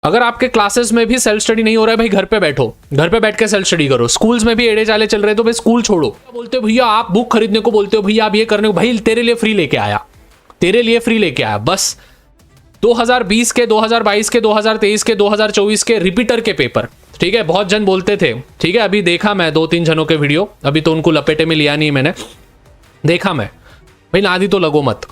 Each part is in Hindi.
अगर आपके क्लासेस में भी सेल्फ स्टडी नहीं हो रहा है भाई, घर पे बैठो, घर पे बैठ के सेल्फ स्टडी करो। स्कूल्स में भी एड़े चाले चल रहे तो भाई स्कूल छोड़ो। बोलते हो भैया आप बुक खरीदने को बोलते हो, भैया आप ये करने को, भाई तेरे लिए फ्री लेके आया, तेरे लिए फ्री लेके आया। बस 2020 के, 2022 के, 2023 के, 2024 के रिपीटर के पेपर, ठीक है। बहुत जन बोलते थे, ठीक है, अभी देखा मैं 2-3 जनों के वीडियो, अभी तो उनको लपेटे में लिया नहीं मैंने, देखा मैं, भाई नादी तो लगो मत।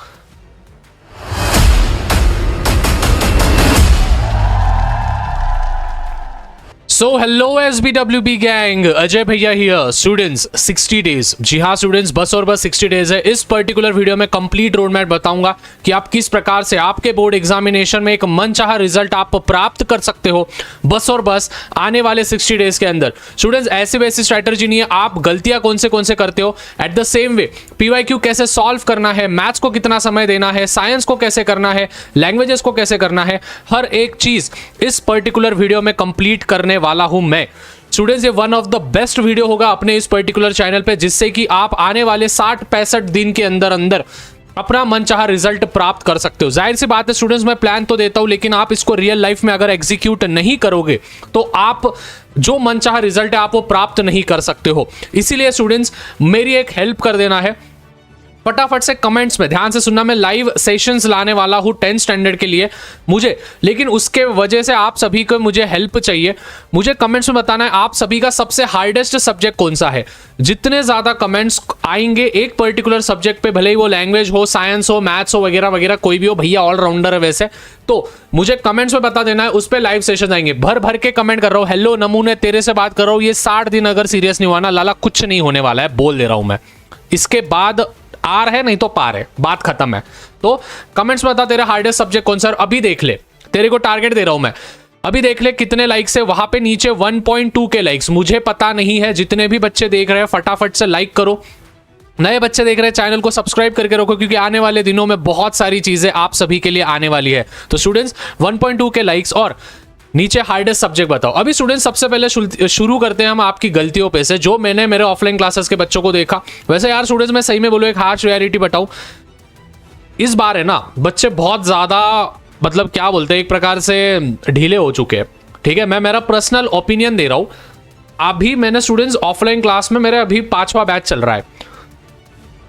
So hello SBWB gang, Ajay भैया हियर। स्टूडेंट्स 60 डेज, जी हाँ स्टूडेंट्स, बस और बस 60 डेज है। इस पर्टिकुलर वीडियो में कंप्लीट रोड मैप बताऊंगा कि आप किस प्रकार से आपके बोर्ड एग्जामिनेशन में एक मनचाहा रिजल्ट आप प्राप्त कर सकते हो बस और बस आने वाले 60 डेज के अंदर। स्टूडेंट्स ऐसी वैसी स्ट्रैटेजी नहीं है, आप गलतियां कौन से करते हो, at the same way PYQ कैसे सॉल्व करना है, मैथ्स को कितना समय देना है, साइंस को कैसे करना है, लैंग्वेजेस को कैसे करना है, हर एक चीज इस पर्टिकुलर वीडियो में कंप्लीट करने वाला हूं मैं। स्टूडेंट्स ये one of the best video होगा अपने इस पर्टिकुलर चैनल पे, जिससे कि आप आने वाले 60-65 दिन के अंदर अंदर अपना मनचाहा रिजल्ट प्राप्त कर सकते हो। जाहिर सी बात है स्टूडेंट्स, मैं प्लान तो देता हूं, लेकिन आप इसको रियल लाइफ में अगर एग्जीक्यूट नहीं करोगे तो आप जो मनचाहा रिजल्ट है आप वो प्राप्त नहीं कर सकते हो। इसीलिए स्टूडेंट्स मेरी एक हेल्प कर देना है, फटाफट से कमेंट्स में ध्यान से सुनना। मैं लाइव सेशंस लाने वाला हूं 10th स्टैंडर्ड के लिए मुझे, लेकिन उसके वजह से आप सभी को मुझे हेल्प चाहिए। मुझे कमेंट्स में बताना है आप सभी का सबसे हार्डेस्ट सब्जेक्ट कौन सा है। जितने ज्यादा कमेंट्स आएंगे एक पर्टिकुलर सब्जेक्ट पे, भले ही वो लैंग्वेज हो, साइंस हो, मैथ्स हो, वगैरह वगैरह, कोई भी हो, भैया ऑलराउंडर है वैसे, तो मुझे कमेंट्स में बता देना है, उस पर लाइव सेशन आएंगे। भर भर के कमेंट कर रहा हूं, हेलो नमूने तेरे से बात कर रहा हूं, ये 60 दिन अगर सीरियस नहीं हुआ ना लाला कुछ नहीं होने वाला है, बोल दे रहा हूं मैं। इसके बाद आर है नहीं तो पार है, बात खत्म है। तो कमेंट्स में बता तेरा हार्डेस्ट सब्जेक्ट कौन सा। अभी देख ले, तेरे को टारगेट दे रहा हूं मैं, अभी देख ले कितने लाइक्स है वहां पे नीचे 1.2 के लाइक्स, मुझे पता नहीं है। जितने भी बच्चे देख रहे हैं फटाफट से लाइक करो, नए बच्चे देख रहे हैं चैनल को सब्सक्राइब करके रखो, क्योंकि आने वाले दिनों में बहुत सारी चीजें आप सभी के लिए आने वाली है। तो स्टूडेंट्स 1.2 के लाइक्स और नीचे हार्डेस्ट सब्जेक्ट बताओ। अभी स्टूडेंट्स सबसे पहले शुरू करते हैं हम आपकी गलतियों पे से, जो मैंने मेरे ऑफलाइन क्लासेस के बच्चों को देखा। वैसे यार स्टूडेंट्स मैं सही में बोलूं, एक हार्श रियलिटी बताऊं, इस बार है ना बच्चे बहुत ज्यादा, मतलब क्या बोलते हैं, एक प्रकार से ढीले हो चुके हैं, ठीक है। मैं मेरा पर्सनल ओपिनियन दे रहा हूं। अभी मैंने स्टूडेंट्स ऑफलाइन क्लास में, मेरे अभी 5वां बैच चल रहा है,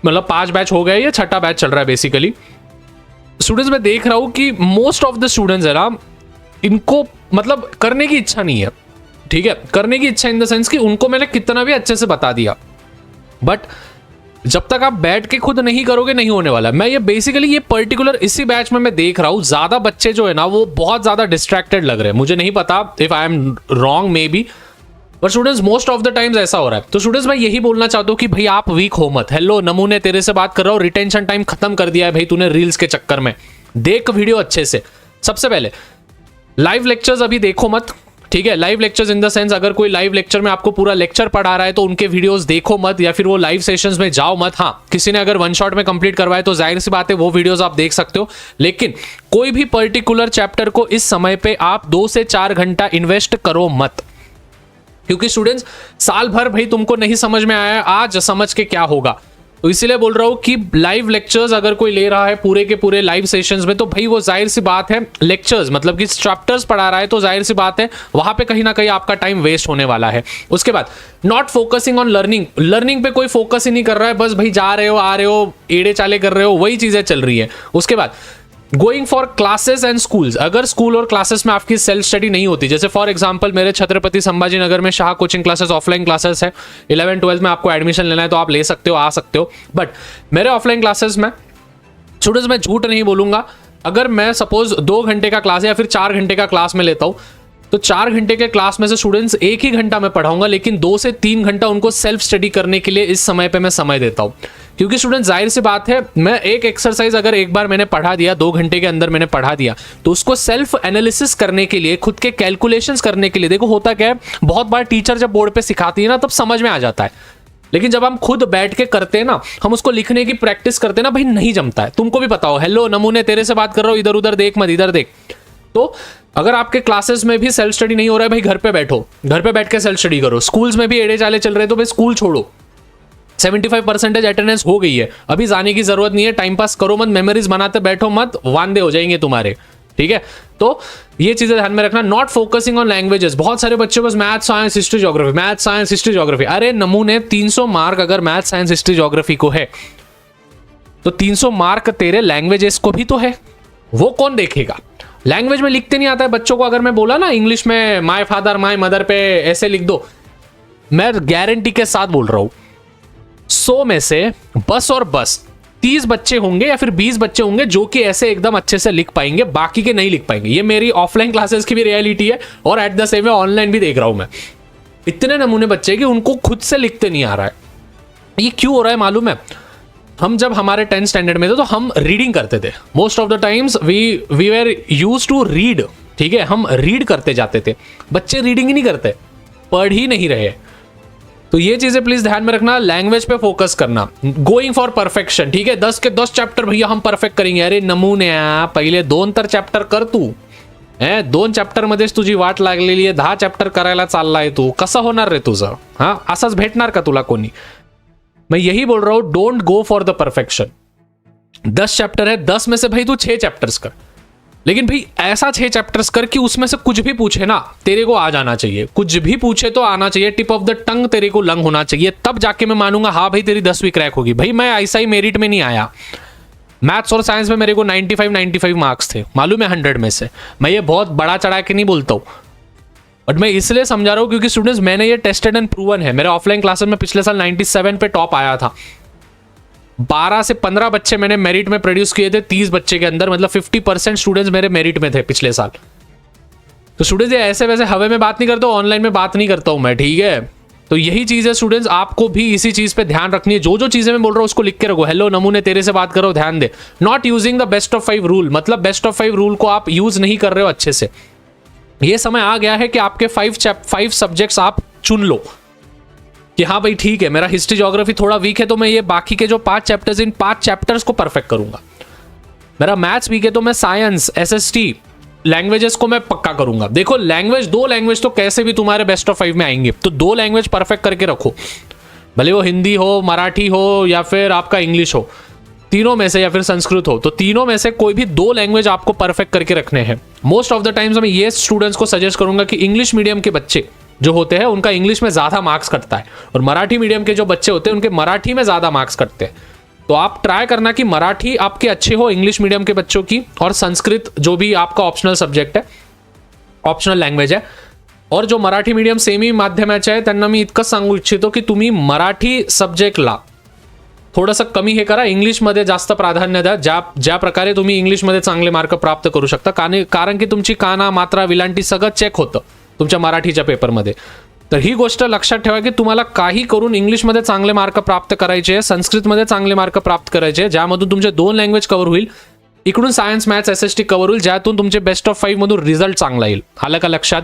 मतलब 5 बैच हो गए, ये 6ठा बैच चल रहा है बेसिकली। स्टूडेंट्स मैं देख रहा हूं कि मोस्ट ऑफ द स्टूडेंट्स है ना, इनको मतलब करने की इच्छा नहीं है, ठीक है, करने की इच्छा इन द सेंस कि उनको मैंने कितना भी अच्छे से बता दिया, बट जब तक आप बैठ के खुद नहीं करोगे नहीं होने वाला। मैं ये बेसिकली ये पर्टिकुलर इसी बैच में मैं देख रहा हूं, ज्यादा बच्चे जो है ना वो बहुत ज्यादा डिस्ट्रैक्टेड लग रहे हैं। मुझे नहीं पता if I am wrong maybe, पर students most of the times ऐसा हो रहा है। तो स्टूडेंट्स मैं यही बोलना चाहता हूं कि भाई आप वीक हो मत। हेलो नमूने तेरे से बात कर रहा हूं, रिटेंशन टाइम खत्म कर दिया है भाई तूने रील्स के चक्कर में। देख वीडियो अच्छे से। सबसे पहले लाइव लेक्चर्स अभी देखो मत, ठीक है। Live lectures in the sense, अगर कोई लाइव लेक्चर में आपको पूरा लेक्चर पढ़ा रहा है तो उनके वीडियोस देखो मत, या फिर वो लाइव सेशंस में जाओ मत। हाँ, किसी ने अगर 1 शॉट में कंप्लीट करवाए तो जाहिर सी बात है वो वीडियोस आप देख सकते हो, लेकिन कोई भी पर्टिकुलर चैप्टर को इस समय पे आप 2 से 4 घंटा इन्वेस्ट करो मत, क्योंकि स्टूडेंट्स साल भर भाई तुमको नहीं समझ में आया, आज समझ के क्या होगा। तो इसीलिए बोल रहा हूं कि लाइव लेक्चर्स अगर कोई ले रहा है पूरे के पूरे लाइव सेशंस में, तो भाई वो जाहिर सी बात है लेक्चर्स मतलब कि चैप्टर्स पढ़ा रहा है, तो जाहिर सी बात है वहां पे कहीं ना कहीं आपका टाइम वेस्ट होने वाला है। उसके बाद not focusing on learning, learning पे कोई फोकस ही नहीं कर रहा है, बस भाई जा रहे हो आ रहे हो एड़े चाले कर रहे हो, वही चीजें चल रही है। उसके बाद going for classes and schools, अगर स्कूल और क्लासेस में आपकी सेल्फ स्टडी नहीं होती, जैसे फॉर एग्जांपल मेरे छत्रपति संभाजी नगर में Shah coaching classes offline classes है, 11th-12th में आपको एडमिशन लेना है तो आप ले सकते हो, आ सकते हो। बट मेरे ऑफलाइन क्लासेस में स्टूडेंट्स मैं झूठ नहीं बोलूंगा, अगर मैं सपोज 2 घंटे का क्लास या फिर 4 घंटे का क्लास में लेता हूँ, तो 4 घंटे के क्लास में से स्टूडेंट्स 1 ही घंटा मैं पढ़ाऊंगा, लेकिन 2 से 3 घंटा उनको सेल्फ स्टडी करने के लिए इस समय पे मैं समय देता हूं। क्योंकि स्टूडेंट जाहिर सी बात है, मैं एक एक्सरसाइज अगर एक बार मैंने पढ़ा दिया, 2 घंटे के अंदर मैंने पढ़ा दिया, तो उसको सेल्फ एनालिसिस करने के लिए, खुद के कैलकुलेशंस करने के लिए, देखो होता क्या है, बहुत बार टीचर जब बोर्ड पे सिखाती है ना तब समझ में आ जाता है, लेकिन जब हम खुद बैठ के करते हैं ना, हम उसको लिखने की प्रैक्टिस करते हैं ना, भाई नहीं जमता है। तुमको भी पता हो, हेलो नमूने तेरे से बात कर रहा हूं, इधर उधर देख मत, इधर देख। तो अगर आपके क्लासेस में भी सेल्फ स्टडी नहीं हो रहा है भाई, घर पे बैठो, घर पे बैठ के सेल्फ स्टडी करो। स्कूल्स में भी एड़े चाले चल रहे हैं तो भाई स्कूल छोड़ो, 75% अटेंडेंस हो गई है, अभी जाने की जरूरत नहीं है, टाइम पास करो मत, मेमोरीज बनाते बैठो मत, वांदे हो जाएंगे तुम्हारे, ठीक है, तो ये चीजें ध्यान में रखना। नॉट फोकसिंग ऑन लैंग्वेजेस, बहुत सारे बच्चों बस math science history geography, math science history geography. अरे नमूने 300 मार्क अगर मैथ साइंस हिस्ट्री ज्योग्राफी को है तो 300 मार्क तेरे लैंग्वेजेस को भी तो है, वो कौन देखेगा? लैंग्वेज में लिखते नहीं आता है बच्चों को। अगर मैं बोला ना इंग्लिश में माय फादर माय मदर पे ऐसे लिख दो, मैं गारंटी के साथ बोल रहा हूं 100 में से बस और बस 30 बच्चे होंगे या फिर 20 बच्चे होंगे जो कि ऐसे एकदम अच्छे से लिख पाएंगे, बाकी के नहीं लिख पाएंगे। ये मेरी ऑफलाइन क्लासेस की भी रियलिटी है और at the same way online भी देख रहा हूं मैं। इतने नमूने बच्चे कि उनको खुद से लिखते नहीं आ रहा है। ये क्यों हो रहा है मालूम है? हम जब हमारे 10th स्टैंडर्ड में थे तो हम रीडिंग करते थे। Most of the times we were used to read, ठीक है, हम रीड करते जाते थे। बच्चे रीडिंग ही नहीं करते, पढ़ ही नहीं रहे। तो ये चीजें प्लीज ध्यान में रखना, लैंग्वेज पे फोकस करना, गोइंग फॉर परफेक्शन, ठीक है। 10 के 10 चॅप्टर भैया हम परफेक्ट करेंगे। अरे नमुन्या, पहिले 2 तर चॅप्टर कर तू, 2 चॅप्टर मध्येच तुझी वाट लागलेली आहे, 10 चॅप्टर करायला चाललाय तू, कसं होणार रे तुझं? हा, असंच भेटणार का तुला कोणी? मैं यही बोल रहा हूं, don't go for the perfection. 10 chapter है, 10 में से भाई तू 6 चैप्टर्स कर, लेकिन भाई ऐसा 6 चैप्टर्स कर कि उसमें से कुछ भी पूछे ना तेरे को आ जाना चाहिए, कुछ भी पूछे तो आना चाहिए, टिप ऑफ द टंग तेरे को लंग होना चाहिए, तब जाके मैं मानूंगा हाँ भाई तेरी 10वीं क्रैक होगी। भाई मैं ऐसा ही मेरिट में नहीं आया, मैथ्स और साइंस में मेरे को 95 मार्क्स थे, मालूम है 100 में से। मैं ये बहुत बड़ा चढ़ा के नहीं बोलता हूँ, बट मैं इसलिए समझा रहा हूँ क्योंकि स्टूडेंट्स मैंने ये टेस्टेड एंड प्रूवन है। मेरे ऑफलाइन क्लासेस में पिछले साल 97 पे टॉप आया था। 12 से 15 बच्चे मैंने मेरिट में प्रोड्यूस किए थे 30 बच्चे के अंदर, मतलब 50% स्टूडेंट्स मेरे मेरिट में थे पिछले साल। तो स्टूडेंट्स ये ऐसे वैसे हवा में बात नहीं करता हूँ, ऑनलाइन में बात नहीं करता हूँ मैं, ठीक है। तो यही चीज है स्टूडेंट्स, आपको भी इसी चीज पे ध्यान रखनी है। जो जो चीजें मैं बोल रहा हूँ उसको लिख के रखो। हेलो नमूने तेरे से बात करो, ध्यान दे। Not using the best of 5 rule, मतलब बेस्ट ऑफ 5 रूल को आप यूज नहीं कर रहे हो अच्छे से। ये समय आ गया है कि आपके 5 सब्जेक्ट्स आप चुन लो कि हाँ भाई ठीक है, मेरा हिस्ट्री ज्योग्राफी थोड़ा वीक है तो मैं ये बाकी के जो 5 चैप्टर्स, इन 5 चैप्टर्स को परफेक्ट करूंगा। मेरा मैथ्स वीक है तो मैं साइंस, एसएसटी, लैंग्वेजेस को मैं पक्का करूंगा। देखो लैंग्वेज, 2 लैंग्वेज तो कैसे भी तुम्हारे बेस्ट ऑफ 5 में आएंगे, तो 2 लैंग्वेज परफेक्ट करके रखो, भले वो हिंदी हो, मराठी हो या फिर आपका इंग्लिश हो, तीनों में से, या फिर संस्कृत हो, तो तीनों में से कोई भी 2 लैंग्वेज आपको परफेक्ट करके रखने हैं। मोस्ट ऑफ द टाइम्स मैं ये स्टूडेंट्स को सजेस्ट करूंगा कि इंग्लिश मीडियम के बच्चे जो होते हैं उनका इंग्लिश में ज्यादा मार्क्स कटता है, और मराठी मीडियम के जो बच्चे होते हैं उनके मराठी में ज्यादा मार्क्स कटते हैं। तो आप ट्राई करना कि मराठी आपके अच्छे हो इंग्लिश मीडियम के बच्चों की, और संस्कृत जो भी आपका ऑप्शनल सब्जेक्ट है, ऑप्शनल लँग्वेज आहे, और जो मराठी मीडियम सेमी माध्यमाचे आहे त्यांना मी इतकंच सांगू इच्छितो की तुम्ही मराठी सब्जेक्टला थोडंसं कमी हे करा, इंग्लिशमध्ये जास्त प्राधान्य द्या। ज्या प्रकारे तुम्ही इंग्लिशमध्ये चांगले मार्क प्राप्त करू शकता, कारण की तुमची काना, मात्रा, विलांटी सगळं चेक होतं तुमच्या मराठीच्या पेपरमध्ये। तर ही गोष्ट लक्षात ठेवा की तुम्हाला काही करून इंग्लिशमध्ये चांगले मार्क प्राप्त करायचे आहे, संस्कृतमध्ये चांगले मार्क प्राप्त करायचे आहे, ज्यामधून तुमचे 2 लँग्वेज कव्हर होईल, इकडून सायन्स, मॅथ्स, एसएसटी कव्हर होईल, ज्यातून तुमचे बेस्ट ऑफ 5 मधून रिझल्ट चांगला येईल। आलं का लक्षात?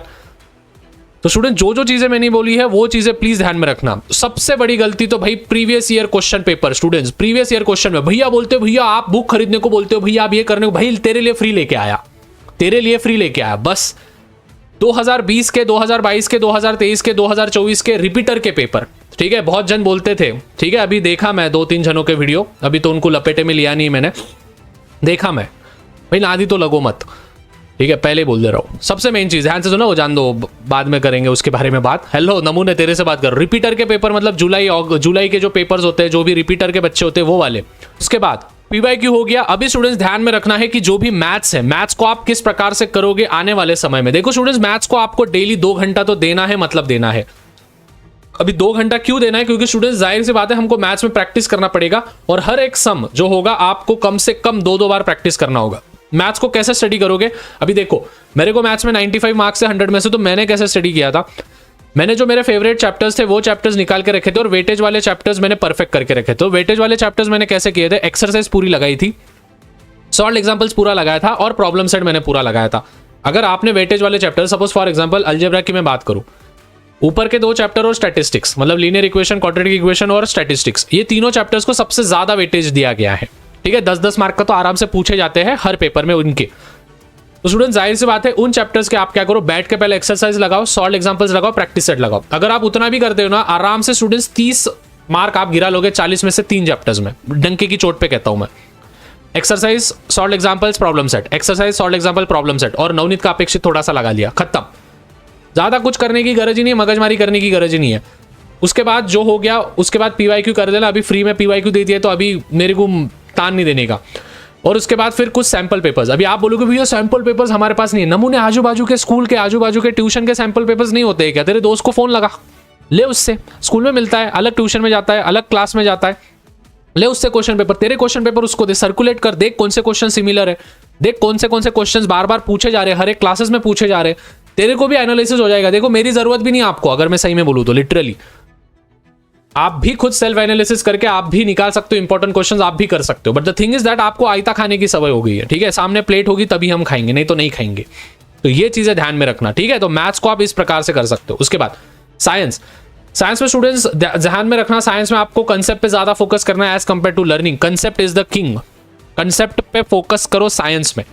तो स्टूडेंट जो जो चीजें मैंने बोली है वो चीजें प्लीज ध्यान में रखना। सबसे बड़ी गलती तो भाई previous year question paper, students previous year question में भैया बोलते हो, भैया आप बुक खरीदने को बोलते हो, भैया आप ये करने को, भाई तेरे लिए फ्री लेके आया, तेरे लिए फ्री लेके आया। बस 2020 के, 2022 के, 2023 के, 2024 के रिपीटर के पेपर, ठीक है। बहुत जन बोलते थे, ठीक है, अभी देखा मैं 2-3 जनों के वीडियो, अभी तो उनको लपेटे में लिया नहीं मैंने, देखा मैं, भाई नादी तो लगो मत, ठीक है, पहले बोल दे रहा हूँ। सबसे मेन चीज ध्यान से सुनो, वो जान दो, बाद में करेंगे उसके बारे में बात। हेलो नमूने तेरे से बात कर, रिपीटर के पेपर मतलब जुलाई के जो पेपर्स होते हैं, जो भी रिपीटर के बच्चे होते हैं वो वाले। उसके बाद पीवाईक्यू हो गया। अभी स्टूडेंट्स ध्यान में रखना है कि जो भी मैथ्स है, मैथ्स को आप किस प्रकार से करोगे आने वाले समय में। देखो स्टूडेंट्स, मैथ्स को आपको डेली 2 घंटा तो देना है, मतलब देना है। अभी 2 घंटा क्यों देना है? क्योंकि स्टूडेंट्स जाहिर सी बात है हमको मैथ्स में प्रैक्टिस करना पड़ेगा, और हर एक सम जो होगा आपको कम से कम 2-2 बार प्रैक्टिस करना होगा। मैथ्स को कैसे स्टडी करोगे? अभी देखो मेरे को मैथ्स में 95 मार्क्स है 100 में से, तो मैंने कैसे स्टडी किया था, मैंने जो मेरे फेवरेट चैप्टर्स थे वो चैप्टर्स निकाल के रखे थे, और वेटेज वाले चैप्टर्स मैंने परफेक्ट करके रखे थे। वेटेज वाले चैप्टर्स मैंने कैसे किए थे, एक्सरसाइज पूरी लगाई थी, सॉल्व एग्जांपल्स पूरा लगाया था, और प्रॉब्लम सेट मैंने पूरा लगाया था। अगर आपने वेटेज वाले chapter, suppose for example algebra की मैं बात करूं, ऊपर के 2 चैप्टर और स्टैटिस्टिक्स, मतलब लीनियर इक्वेशन, क्वाड्रेटिक इक्वेशन और स्टैटिस्टिक्स, ये तीनों चैप्टर्स को सबसे ज्यादा वेटेज दिया गया है, ठीक है। 10-10 मार्क का तो आराम से पूछे जाते हैं हर पेपर में उनके। तो स्टूडेंट जाहिर सी बात है उन चैप्टर्स के आप क्या करो, बैठ के पहले एक्सरसाइज लगाओ, सॉल्व एग्जांपल्स लगाओ, प्रैक्टिस सेट लगाओ। अगर आप उतना भी करते हो ना, आराम से स्टूडेंट्स 30 मार्क आप गिरा लोगे 40 में से 3 चैप्टर्स में, डंके की चोट पे कहता हूं मैं। Exercise solve examples problem set, exercise solve example problem set, और नवनीत का अपेक्षित थोड़ा सा लगा लिया, खत्म। ज्यादा कुछ करने की गरज ही नहीं है, मगजमारी करने की गरज ही नहीं है। उसके बाद जो हो गया, उसके बाद पीवाईक्यू कर देना। अभी फ्री में पीवाईक्यू दे दिया तो अभी मेरे को तान नहीं देने का। और उसके बाद फिर कुछ सैंपल पेपर्स। अभी आप बोलोगे भैया सैंपल पेपर्स हमारे पास नहीं है। नमूने आजू बाजू के स्कूल के, आजू बाजू के ट्यूशन के सैंपल पेपर्स नहीं होते क्या? तेरे दोस्त को फोन लगा, ले उससे, स्कूल में मिलता है, अलग ट्यूशन में जाता है, अलग क्लास में जाता है, ले उससे क्वेश्चन पेपर, तेरे क्वेश्चन पेपर उसको दे, सर्कुलेट कर, देख कौन से क्वेश्चन सिमिलर है, देख कौन से क्वेश्चन बार बार पूछे जा रहे हैं, हर एक क्लासेस में पूछे जा रहे हैं, तेरे को भी एनालिसिस हो जाएगा। देखो मेरी जरूरत भी नहीं आपको, अगर मैं सही में बोलूं तो लिटरली आप भी खुद सेल्फ एनालिसिस करके आप भी निकाल सकते हो, इंपॉर्टेंट क्वेश्चंस आप भी कर सकते हो। But the thing is that आपको आयता खाने की सवय हो गई है, ठीक है? सामने प्लेट होगी तभी हम खाएंगे, नहीं तो नहीं खाएंगे। तो ये चीजें ध्यान में रखना, ठीक है? तो मैथ्स को आप इस प्रकार से कर सकते हो। उसके बाद साइंस, साइंस में स्टूडेंट्स ध्यान में रखना, साइंस में आपको कंसेप्ट पे ज्यादा फोकस करना है as compared to learning. Concept is the king, concept पे फोकस करो साइंस में,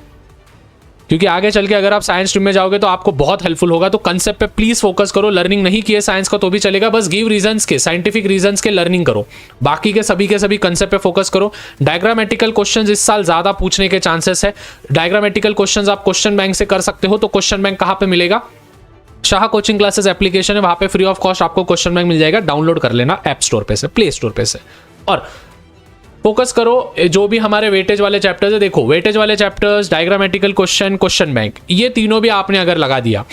क्योंकि आगे चल के अगर आप साइंस स्ट्रीम में जाओगे तो आपको बहुत हेल्पफुल होगा। तो कंसेप्ट पे प्लीज फोकस करो। लर्निंग नहीं किए साइंस का तो भी चलेगा, बस गिव रीजंस के, साइंटिफिक रीजंस के लर्निंग करो। बाकी के सभी कंसेप्ट पे फोकस करो। डायग्रामेटिकल क्वेश्चंस इस साल ज्यादा पूछने के चांसेस है। डायग्रामेटिकल क्वेश्चंस आप क्वेश्चन बैंक से कर सकते हो। तो क्वेश्चन बैंक कहाँ पे मिलेगा? शाह कोचिंग क्लासेस एप्लीकेशन है, वहां पे फ्री ऑफ कॉस्ट आपको क्वेश्चन बैंक मिल जाएगा। डाउनलोड कर लेना ऐप स्टोर पे से, प्ले स्टोर पे से। और फोकस करो जो भी हमारे वेटेज वाले चैप्टर्स है। देखो वेटेज वाले chapters, diagrammatical question, question bank, ये तीनों भी आपने अगर लगा दिया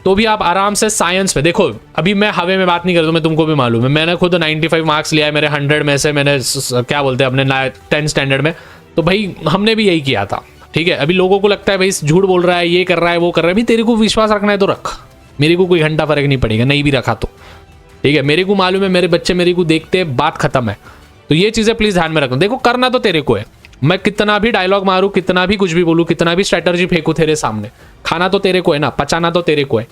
तो भी आप आराम से साइंस में, देखो अभी मैं हवे में बात नहीं कर रहा हूं, मैं तुमको भी मालूम है, मैंने खुद 95 मार्क्स लिया है मेरे 100 में से। मैंने क्या बोलते हैं अपने 10th स्टैंडर्ड में, तो भाई हमने भी यही किया था, ठीक है? अभी लोगों को लगता है भाई झूठ बोल रहा है, ये कर रहा है, वो कर रहा है। भाई तेरे को विश्वास रखना है तो रख, मेरे को कोई घंटा फर्क नहीं पड़ेगा, नहीं भी रखा तो ठीक है। मेरे को मालूम है, मेरे बच्चे मेरे को देखते हैं, बात खत्म है। तो ये चीजें प्लीज ध्यान में रखना। देखो करना तो तेरे को है, मैं कितना भी डायलॉग मारूं, कितना भी कुछ भी बोलूं, कितना भी स्ट्रेटर्जी फेंकू तेरे सामने, खाना तो तेरे को है ना, पचाना तो तेरे को है।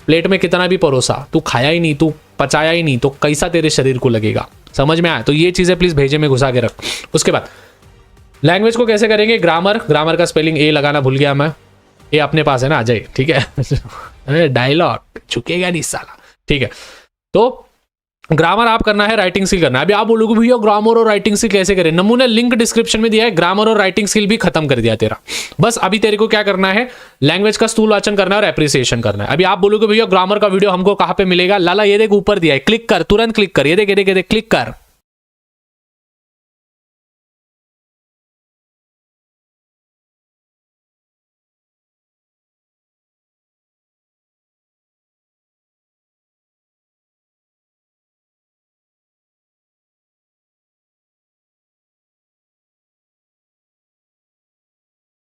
प्लेट में कितना भी परोसा, तू खाया ही नहीं, तू पचाया ही नहीं, तो कैसा तेरे शरीर को लगेगा? समझ में आया? तो ये चीजें प्लीज भेजे में घुसा के रख। उसके बाद लैंग्वेज को कैसे करेंगे? ग्रामर, ग्रामर का स्पेलिंग ए लगाना भूल गया मैं, ये अपने पास है ना अजय, ठीक है? डायलॉग झुकेगा नहीं साला, ठीक है? तो ग्रामर आप करना है, राइटिंग स्किल करना है। अभी आप बोलोगे भैया ग्रामर और राइटिंग स्किल कैसे करें? नमूने लिंक डिस्क्रिप्शन में दिया है, ग्रामर और राइटिंग स्किल भी खत्म कर दिया तेरा। बस अभी तेरे को क्या करना है? लैंग्वेज का स्थूल वाचन करना है और एप्रिसिएशन करना है। अभी आप बोलोगे भैया ग्रामर का वीडियो हमको कहां पे मिलेगा? लाला ये देख ऊपर दिया है, क्लिक कर, तुरंत क्लिक कर, ये देख क्लिक कर,